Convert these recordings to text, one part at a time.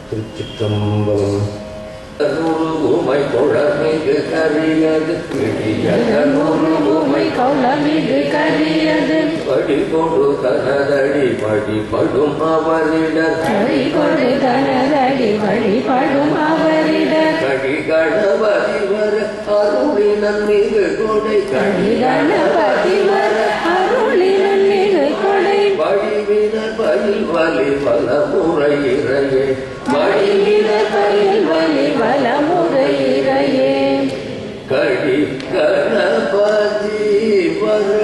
திருச்சிற்றம்பலம். உமை கொளமிகு கரியது உமை கொளமிகு கரியது படிகொடு தனதடி வழிபடும் அவரிடர் படிகொடு தனதடி வழிபடும் அவரிடர் கடி கணபதி வர அருளினன் மிகு கொடை கடி கணபதி வர அருளினன் மிகு கொடை வடிவினர் பயில் வலி வலமுறை இறையே வடிவினர் பயில் வலி வலமுறை இறையே கடி கணபதி வர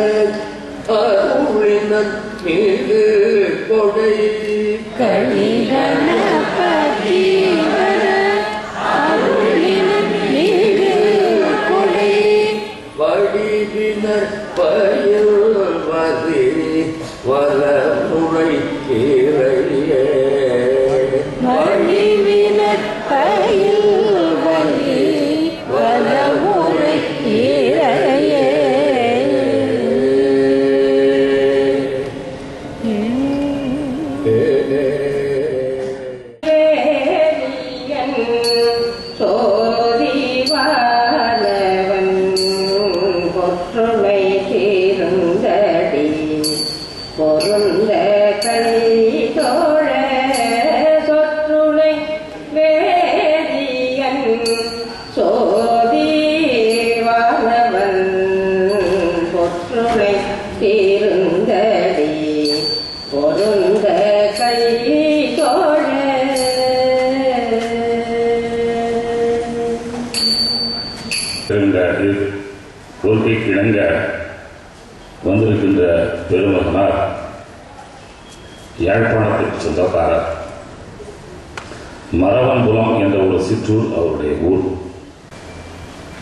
அருளினன் மிகு கொடை கடி கணபதி வர அருளினன் மிகு கொடை வடிவினர் பயில் வலி வலமுறை இறையே வடிவினர் பயில் வலி வலமுறை இறையே இணங்க வந்திருக்கின்ற பெருமகனார் யாழ்ப்பாணத்திற்கு சொந்தக்காரர். மரவன்புலம் என்ற ஒரு சிற்றூர் அவருடைய ஊர்.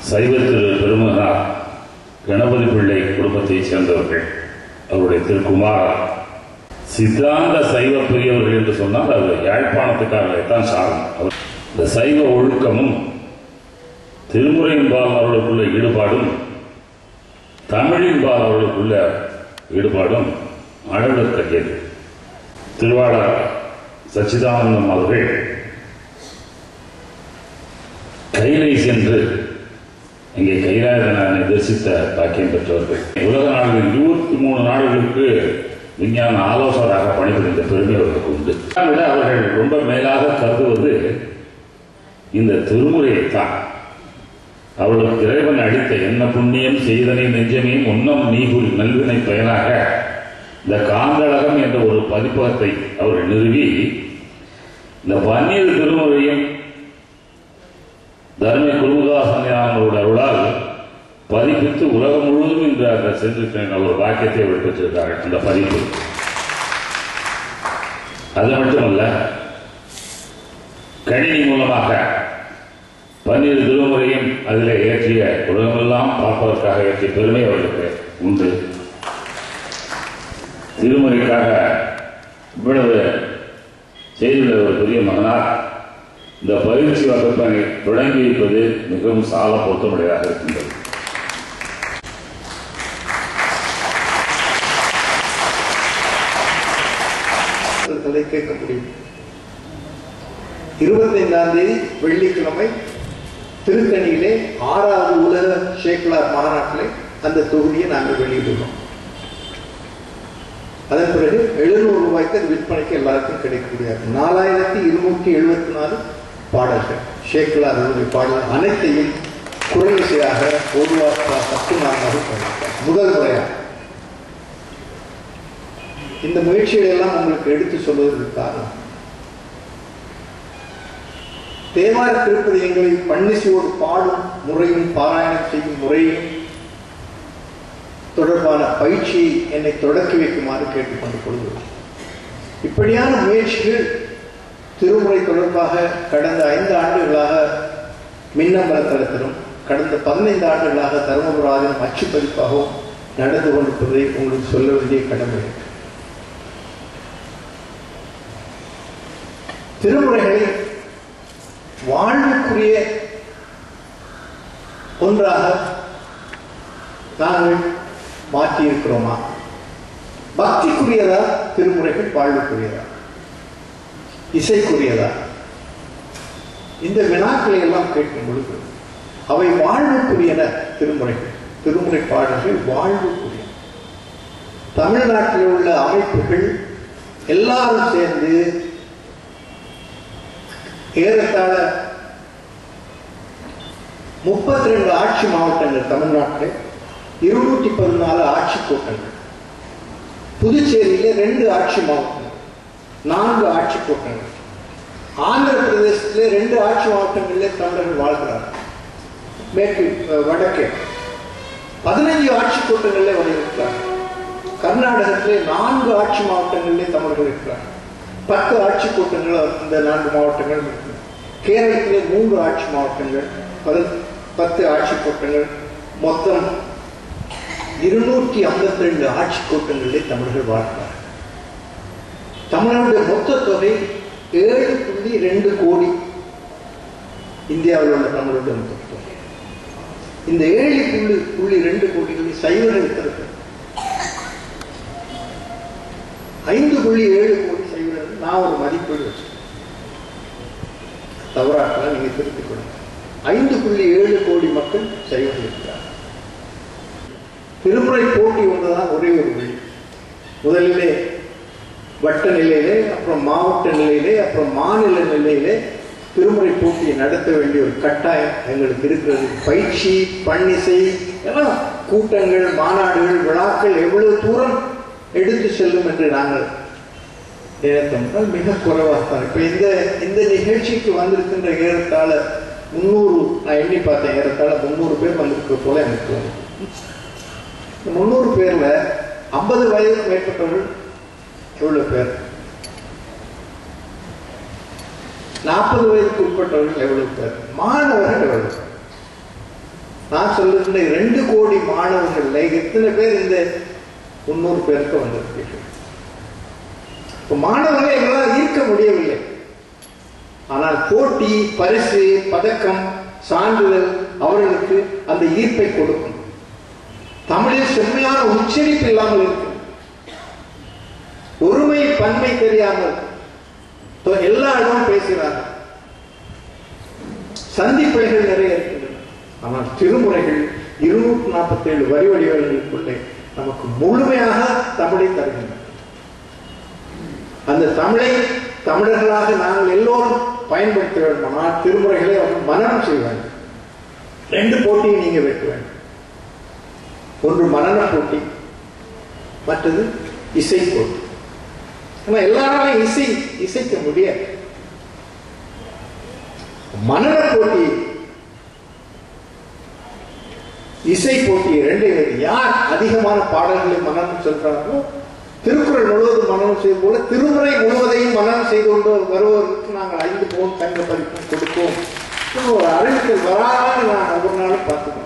சைவத்திரு பெருமகனார் கணபதி பிள்ளை குடும்பத்தைச் சேர்ந்தவர்கள். அவருடைய திருக்குமாரர் சித்தாந்த சைவ பெரியவர்கள் என்று சொன்னால் அது யாழ்ப்பாணத்துக்காரர்களைத்தான் சாரும். இந்த சைவ ஒழுக்கமும் திருமுறையின்பால் அவர்களுக்குள்ள ஈடுபாடும் தமிழின்பால் அவர்களுக்குள்ள ஈடுபாடும் அளவிற்கரியது. திருவாளர் சச்சிதானந்தம் அவர்கள் கைலை சென்று இங்கே கைலாயநாதனை தரிசித்த பாக்கியம் பெற்றவர்கள். உலக நாடுகளில் 23 நாடுகளுக்கு விஞ்ஞான ஆலோசகராக பணிபுரிந்த பெருமை அவர்களுக்கு உண்டு. அவர்கள் ரொம்ப மேலாக கருதுவது இந்த திருமுறையைத்தான். அவர்களுக்கு இறைவன் அளித்த என்ன புண்ணியம் செய்தனை நெஞ்சமே முன்னம் நீகுறி நல்வினை பயனாக இந்த காந்தளகம் என்ற ஒரு பதிப்பகத்தை அவர்கள் நிறுவி இந்த 12 திருமுறையும் தர்ம குருமுதாசனோட அருளால் பதிப்பித்து உலகம் முழுவதும் இன்று அந்த சென்றிருக்கிற ஒரு வாக்கியத்தை அவர் பெற்றிருக்கிறார்கள். அந்த பதிப்பு அது மட்டுமல்ல, கணினி மூலமாக 12 திருமுறையும் அதில் இயற்றிய உலகமெல்லாம் பார்ப்பதற்காக இயற்றிய பெருமை அவர்களுக்கு உண்டு. திருமுறைக்காக இவ்வளவு செய்துள்ள ஒரு பெரிய மகனார் இந்த பயிற்சி வகுப்பை தொடங்கி வைப்பது மிகவும் சால பொருத்தமுடையதாக இருக்கின்றது. கேட்க முடியும். 25ஆம் தேதி வெள்ளிக்கிழமை திருத்தணியிலே 6வது உலக ஷேக்லார் மாநாட்டிலே அந்த தொகுதியை நாங்கள் வெளியிடுகிறோம். அதன் பிறகு 700 ரூபாய்க்கு அது விற்பனைக்கு எல்லாருக்கும் கிடைக்கக்கூடிய 4274 பாடல்கள் ஷேக்லார் பாடல் அனைத்தையும் குரல் இசையாக ஒரு வாரமாக 10 நாளாக படித்தார். முதல் முறையாக இந்த முயற்சிகளை எல்லாம் உங்களுக்கு எடுத்து சொல்வதற்கு காரணம், தேவார திருப்பதிகளை பன்னிசையோடு பாடும் முறையும் பாராயணம் செய்யும் முறையும் தொடர்பான பயிற்சியை என்னை தொடக்கி வைக்குமாறு கேட்டுக்கொண்டு கொள்கிறேன். இப்படியான முயற்சிகள் திருமுறை தொடர்பாக கடந்த 5 ஆண்டுகளாக மின்னம்பலத்தளத்திலும் கடந்த 15 ஆண்டுகளாக தருமபுராதிலும் அச்சு பதிப்பாகவும் நடந்து கொண்டிருப்பதை உங்களுக்கு சொல்ல வேண்டிய கடமை. திருமுறைகளை வாழ்வுக்குரிய ஒன்றாக நாங்கள் மாற்றியிருக்கிறோமா? பக்திக்குரியதா திருமுறைகள், வாழ்வுக்குரியதா, இசைக்குரியதா? இந்த வினாக்களை எல்லாம் கேட்கும் பொழுது அவை வாழ்வுக்குரியன. திருமுறை பாடல்கள் வாழ்வுக்குரிய. தமிழ்நாட்டில் உள்ள அமைப்புகள் எல்லாரும் சேர்ந்து ஏறத்தாழ 32 ஆட்சி மாவட்டங்கள் தமிழ்நாட்டில், 214 ஆட்சி கூட்டங்கள், புதுச்சேரியில 2 ஆட்சி மாவட்டங்கள், 4 ஆட்சி கூட்டங்கள், ஆந்திர பிரதேசத்திலே 2 ஆட்சி மாவட்டங்களிலே தமிழர்கள் வாழ்கிறார்கள். மேற்கு வடக்கே 15 ஆட்சி கூட்டங்களிலே இருக்கிறார்கள். கர்நாடகத்திலே 4 ஆட்சி மாவட்டங்களிலே தமிழர்கள் இருக்கிறார்கள். 10 ஆட்சி கூட்டங்கள் இந்த 4 மாவட்டங்கள் இருக்கு. கேரளத்திலே 3 ஆட்சி மாவட்டங்கள், 10 ஆட்சி கூட்டங்கள், மொத்தம் 252 ஆட்சி கூட்டங்களிலே தமிழர்கள் வாழ்கிறார்கள். தமிழர்களுடைய மொத்த தொகை 7.2 கோடி. இந்தியாவில் உள்ள தமிழர்களுடைய மொத்த தொகை இந்த 7.2 கோடிகளில் சைவர்கள் இருக்கிறது. 5.7 கோடி சைவர்கள். நான் ஒரு மதிப்பீடு வச்சிருக்கேன், தவறாக நீங்க திருத்திக் கொள்ளுங்க. 5.7 கோடி மக்கள் சைவர்கள் இருக்கிறார். திருமுறை போட்டி ஒன்றுதான் ஒரே ஒரு வழி. முதலிலே வட்ட நிலையிலே, அப்புறம் மாவட்ட நிலையிலே, அப்புறம் மாநில நிலையிலே திருமுறை போட்டியை நடத்த வேண்டிய ஒரு கட்டாயம் எங்களுக்கு இருக்கிறது. பயிற்சி, பன்னிசை எல்லாம் கூட்டங்கள், மாநாடுகள், விழாக்கள் எவ்வளவு தூரம் எடுத்து செல்லும் என்று நாங்கள் நினைத்தோம் மிக குறைவாகத்தான். இப்ப இந்த நிகழ்ச்சிக்கு வந்திருக்கின்ற ஏறத்தாழ 300, நான் எண்ணி பார்த்தேன், ஏறத்தாழ 300 பேர் வந்திருக்கிற போல எனக்கு தோணும். 300 பேர்ல 50 வயதுக்கு மேற்பட்டவர்கள் எவ்வளவு பேர், 40 வயதுக்கு உட்பட்டவர்கள் எவ்வளவு பேர், மாணவர்கள் எவ்வளவு பேர்? நான் சொல்லுகின்ற 2 கோடி மாணவர்கள் எத்தனை பேர் இந்த 300 பேருக்கு வந்திருக்கிறீர்கள்? மாணவர்களை எங்களால் ஈர்க்க முடியவில்லை. ஆனால் போட்டி, பரிசு, பதக்கம், சான்றிதழ் அவர்களுக்கு அந்த ஈர்ப்பை கொடுக்கும். தமிழில் செம்மையான உச்சரிப்பு இல்லாமல் இருக்கும், ஒருமை பன்மை தெரியாமல் எல்லா இடமும் பேசுகிறார்கள், சந்திப்பிழைகள் நிறைய இருக்கின்றன. ஆனால் திருமுறைகள் 247 வரி வடிவங்களுக்குள்ளே நமக்கு முழுமையாக தமிழை தருகின்றன. அந்த தமிழை தமிழர்களாக நாங்கள் எல்லோரும் பயன்படுத்த வேண்டுமானால் திருமுறைகளை அவர்கள் மனனம் செய்ய வேண்டும். 2 போட்டியை நீங்க வைக்க வேண்டும். ஒன்று மனன போட்டி, மற்றது இசை போட்டி. எல்லாராலும் இசைக்க முடியாது. மனன போட்டி, இசை போட்டி 2 யார் அதிகமான பாடல்களை மனனம் சொல்றாங்களோ, திருக்குறள் முழுவதும் மனனம் செய்யும் போல திருமுறை முழுவதையும் மனனம் செய்து கொண்டு வருவதற்கு நாங்கள் 5 பவுன் தங்க பரிசு கொடுப்போம். ஒரு அறிவித்தல் வராமல் நான் ஒவ்வொரு நாளும் பார்த்துக்கணும்.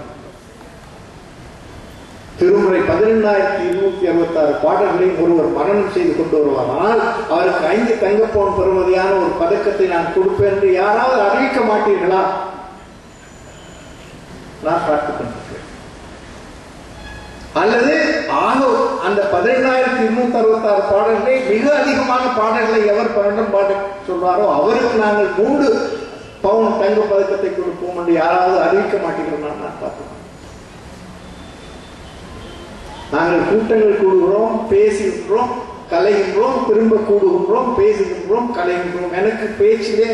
திருமுறை 18,266 பாடல்களையும் ஒருவர் மனனம் செய்து கொண்டு வருவார். ஆனால் அவருக்கு 5 தங்க பவுன் பெறுமதியான ஒரு பதக்கத்தை நான் கொடுப்பேன் என்று யாராவது அறிவிக்க மாட்டீர்களா? நான் பார்த்துக் கொண்டிருக்கிறேன். அல்லது அந்த 18,266 பாடல்களை மிக அதிகமான பாடல்களை எவர் 12 பாட சொல்வாரோ அவருக்கு நாங்கள் 3 பவுன் தங்க பதக்கத்தை கொடுப்போம் என்று யாராவது அறிவிக்க மாட்டீர்களா? நான் பார்த்துக்கணும். நாங்கள் கூட்டங்கள் கூடுகிறோம், பேசுகின்றோம், கலைகின்றோம், திரும்ப கூடுகின்றோம், பேசுகின்றோம், கலைகின்றோம். எனக்கு பேச்சிலே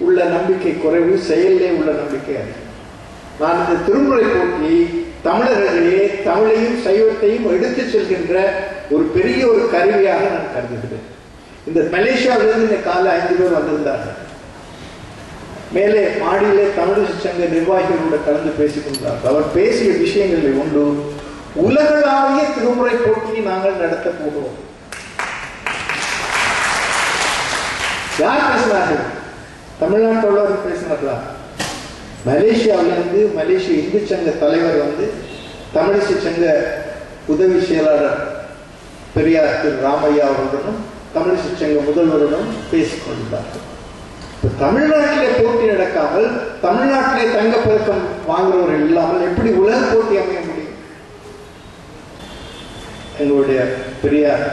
உள்ள நம்பிக்கை குறைவு, செயலிலே உள்ள நம்பிக்கை அதிகம். நான் இந்த திருமுறை போட்டி தமிழர்களிடையே தமிழையும் சைவத்தையும் எடுத்து செல்கின்ற ஒரு பெரிய ஒரு கருவியாக நான் கருதுகிறேன். இந்த மலேசியாவிலிருந்து இந்த காலை 5 பேர் வந்திருந்தார்கள். மேலே மாடியிலே தமிழ் சங்க நிர்வாகிகளோடு கலந்து பேசிக் கொண்டார்கள். அவர் பேசிய விஷயங்களில் ஒன்று, உலகளாவிய திருமுறை போட்டியை நாங்கள் நடத்த போகிறோம். யார் பேசினார்கள்? தமிழ்நாட்டில் பேசினார்களா? மலேசியாவிலிருந்து மலேசிய இந்து சங்க தலைவர் தமிழிசை சங்க உதவி செயலாளர் பெரியார் திரு ராமையா அவர்களுடன் தமிழிசை சங்க முதல்வருடன் பேசிக் கொண்டார்கள். தமிழ்நாட்டிலே போட்டி நடக்காமல் தமிழ்நாட்டிலே தங்கப்பதக்கம் வாங்குறவர்கள் இல்லாமல் எப்படி உலக போட்டி அமைய முடியும்? எங்களுடைய பெரியார்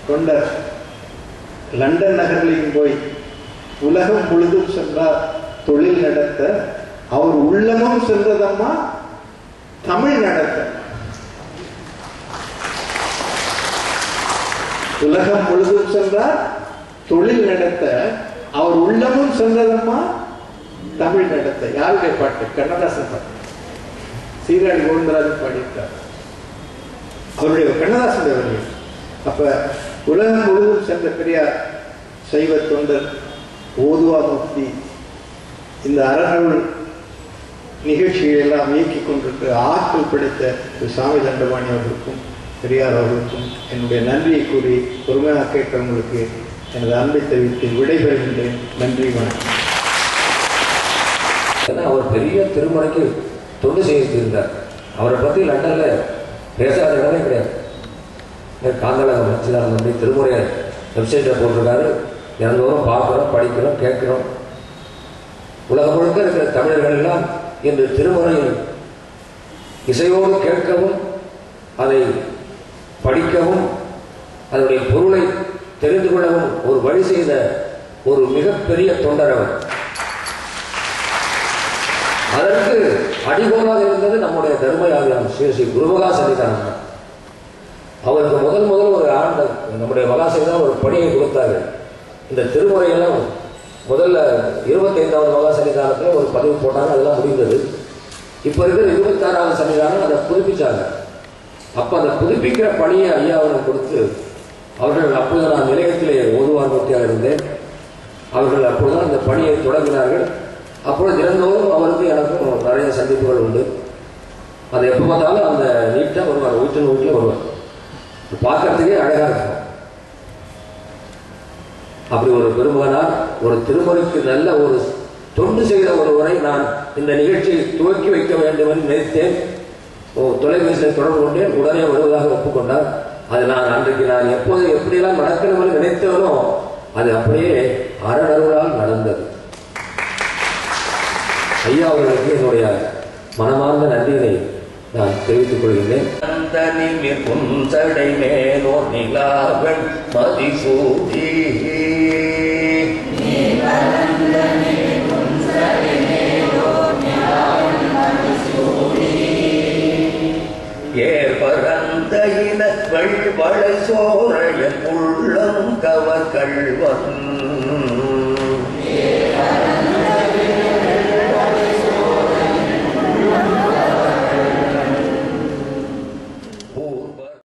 தொண்டர் லண்டன் நகரிலையும் போய் உலகம் முழுதும் சென்றார், தொழில் நடத்த, அவர் உள்ளமும் சென்றதம்மா தமிழ் நடத்த. உலகம் முழுதும் சென்றார் தொழில் நடத்த, அவர் உள்ளமும் சென்றதம்மா தமிழ் நடத்த. யாருடைய பாட்டு? கண்ணதாசன் பாட்டு. சீராடி கோவிந்தராஜன் பாடியிருக்கார். அவருடைய கண்ணதாசனுடைய வரிகள். அப்ப உலகம் முழுவதும் சென்ற பெரியார் சைவ தொண்டர், ஓதுவா முக்தி, இந்த அறநூல் நிகழ்ச்சிகளை எல்லாம் இயக்கிக் கொண்டிருக்கிற ஆற்றல் படைத்த சாமி தண்டபாணி அவர்களுக்கும் பெரியார் அவர்களுக்கும் என்னுடைய நன்றியை கூறி பொறுமையாக கேட்கிறவங்களுக்கு எனது அன்பை தெரிவித்து விடைபெறுகின்றேன். நன்றி, வணக்கம். அவர் பெரிய திருமுறைக்கு தொண்டு செய்திருந்தார். அவரை பற்றி லண்டன்ல பேசாத இடமே கிடையாது. காந்தளம் வச்சுதான் நம்பி திருமுறையை வெப்சைட்டில் போட்டிருக்காரு. தினந்தோறும் பார்க்குறோம், படிக்கிறோம், கேட்கிறோம். உலகம் முழுக்க இருக்கிற தமிழர்கள் எல்லாம் இன்று திருமுறையில் இசையோடு கேட்கவும், அதை படிக்கவும், அதனுடைய பொருளை தெரிந்து கொள்ளவும் ஒரு வழி செய்த ஒரு மிகப்பெரிய தொண்டர் அவர். அதற்கு அடிகோலாக இருந்தது நம்முடைய தர்மயாதிரம் ஸ்ரீ ஸ்ரீ குருமகா சன்னிதானம். அவருக்கு முதல் ஒரு ஆண்டு நம்முடைய மகாசன்னிதான் ஒரு பணியை கொடுத்தார்கள். இந்த திருமுறையெல்லாம் முதல்ல 25வது மகா சன்னிதானத்தில் ஒரு பதிவு போட்டாங்க, அதெல்லாம் முடிந்தது. இப்போ இருக்கிற 26வது சன்னிதானம் அதை புதுப்பிச்சாங்க. அப்போ அந்த புதுப்பிக்கிற பணியை ஐயா அவர்கள் கொடுத்து, அவர்கள் அப்போது நான் நிலையத்திலே ஓதுவார் மூர்த்தியாக இருந்தேன். அவர்கள் அப்போதுதான் இந்த பணியை தொடங்கினார்கள். அப்பொழுது தினந்தோறும் அவருக்கு எனக்கும் நிறைய சந்திப்புகள் உண்டு. அதை எப்போ பார்த்தாலும் அந்த நீட்டாக வருவார், வீட்டில் வருவார். பார்க்கறதுக்கே அழகாக இருக்கும். அப்படி ஒரு பெருமகனார், ஒரு திருமுறைக்கு நல்ல ஒரு தொண்டு செய்த ஒருவரை நான் இந்த நிகழ்ச்சியை துவக்கி வைக்க வேண்டும் என்று நினைத்தேன். தொலைபேசியில் தொடர்பு கொண்டேன். உடனே வருவதாக ஒப்புக்கொண்டார். அது அன்றைக்கு நான் எப்போது எப்படியெல்லாம் நடக்கணும் என்று நினைத்தவனோ அது அப்படியே அறநருளால் நடந்தது. ஐயா அவர்களுக்கு என்னுடைய மனமார்ந்த நன்றியினை நான் தெரிவித்துக் கொள்கின்றேன். ஏற்பரந்த இனக்கள் வளை சோரைய உள்ளம் கவர்கள்